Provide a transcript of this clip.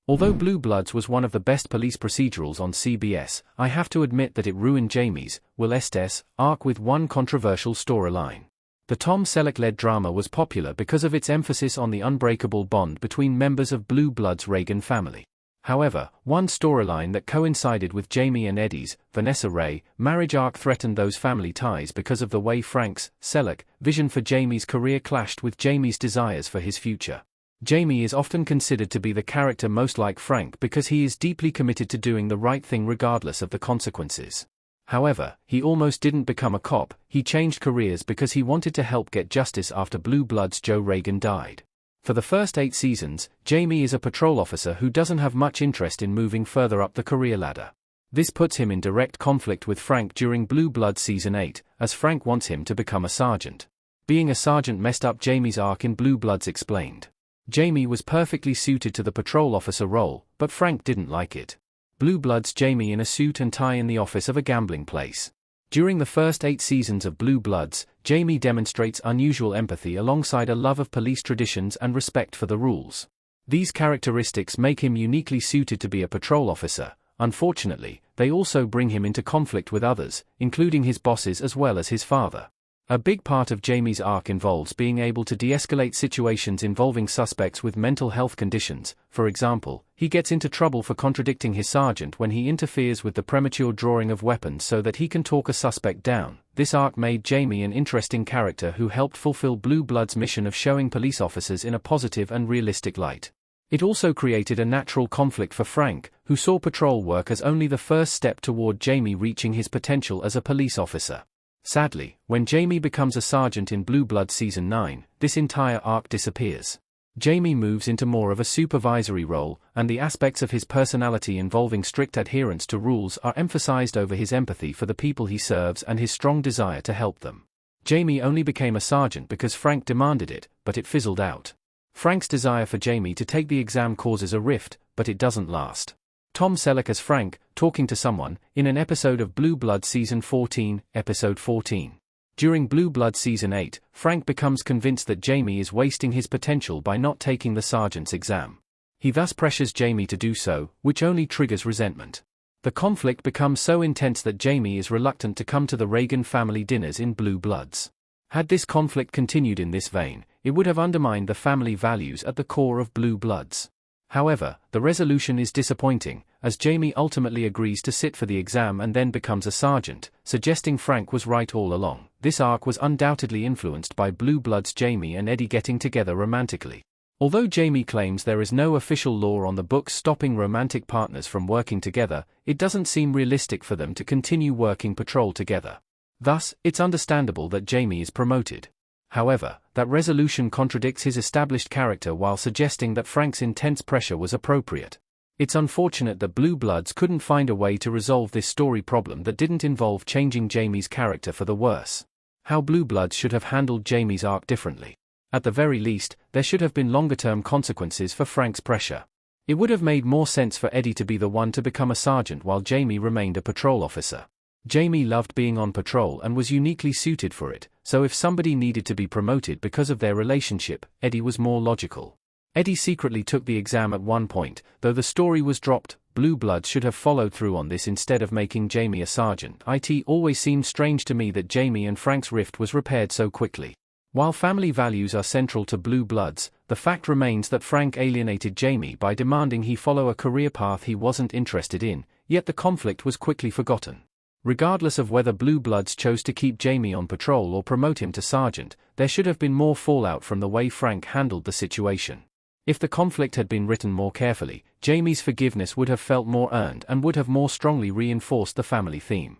Although Blue Bloods was one of the best police procedurals on CBS, I have to admit that it ruined Jamie's, Will Estes, arc with one controversial storyline. The Tom Selleck-led drama was popular because of its emphasis on the unbreakable bond between members of Blue Blood's Reagan family. However, one storyline that coincided with Jamie and Eddie's, Vanessa Ray, marriage arc threatened those family ties because of the way Frank's, Selleck, vision for Jamie's career clashed with Jamie's desires for his future. Jamie is often considered to be the character most like Frank because he is deeply committed to doing the right thing regardless of the consequences. However, he almost didn't become a cop, he changed careers because he wanted to help get justice after Blue Blood's Joe Reagan died. For the first 8 seasons, Jamie is a patrol officer who doesn't have much interest in moving further up the career ladder. This puts him in direct conflict with Frank during Blue Blood Season 8, as Frank wants him to become a sergeant. Being a sergeant messed up Jamie's arc in Blue Bloods explained. Jamie was perfectly suited to the patrol officer role, but Frank didn't like it. Blue Bloods Jamie in a suit and tie in the office of a gambling place. During the first 8 seasons of Blue Bloods, Jamie demonstrates unusual empathy alongside a love of police traditions and respect for the rules. These characteristics make him uniquely suited to be a patrol officer. Unfortunately, they also bring him into conflict with others, including his bosses as well as his father. A big part of Jamie's arc involves being able to de-escalate situations involving suspects with mental health conditions. For example, he gets into trouble for contradicting his sergeant when he interferes with the premature drawing of weapons so that he can talk a suspect down. This arc made Jamie an interesting character who helped fulfill Blue Blood's mission of showing police officers in a positive and realistic light. It also created a natural conflict for Frank, who saw patrol work as only the first step toward Jamie reaching his potential as a police officer. Sadly, when Jamie becomes a sergeant in Blue Blood Season 9, this entire arc disappears. Jamie moves into more of a supervisory role, and the aspects of his personality involving strict adherence to rules are emphasized over his empathy for the people he serves and his strong desire to help them. Jamie only became a sergeant because Frank demanded it, but it fizzled out. Frank's desire for Jamie to take the exam causes a rift, but it doesn't last. Tom Selleck as Frank, talking to someone, in an episode of Blue Blood Season 14, Episode 14. During Blue Blood Season 8, Frank becomes convinced that Jamie is wasting his potential by not taking the sergeant's exam. He thus pressures Jamie to do so, which only triggers resentment. The conflict becomes so intense that Jamie is reluctant to come to the Reagan family dinners in Blue Bloods. Had this conflict continued in this vein, it would have undermined the family values at the core of Blue Bloods. However, the resolution is disappointing, as Jamie ultimately agrees to sit for the exam and then becomes a sergeant, suggesting Frank was right all along. This arc was undoubtedly influenced by Blue Blood's Jamie and Eddie getting together romantically. Although Jamie claims there is no official law on the books stopping romantic partners from working together, it doesn't seem realistic for them to continue working patrol together. Thus, it's understandable that Jamie is promoted. However, that resolution contradicts his established character while suggesting that Frank's intense pressure was appropriate. It's unfortunate that Blue Bloods couldn't find a way to resolve this story problem that didn't involve changing Jamie's character for the worse. How Blue Bloods should have handled Jamie's arc differently. At the very least, there should have been longer-term consequences for Frank's pressure. It would have made more sense for Eddie to be the one to become a sergeant while Jamie remained a patrol officer. Jamie loved being on patrol and was uniquely suited for it, so if somebody needed to be promoted because of their relationship, Eddie was more logical. Eddie secretly took the exam at one point, though the story was dropped. Blue Bloods should have followed through on this instead of making Jamie a sergeant. It always seemed strange to me that Jamie and Frank's rift was repaired so quickly. While family values are central to Blue Bloods, the fact remains that Frank alienated Jamie by demanding he follow a career path he wasn't interested in, yet the conflict was quickly forgotten. Regardless of whether Blue Bloods chose to keep Jamie on patrol or promote him to sergeant, there should have been more fallout from the way Frank handled the situation. If the conflict had been written more carefully, Jamie's forgiveness would have felt more earned and would have more strongly reinforced the family theme.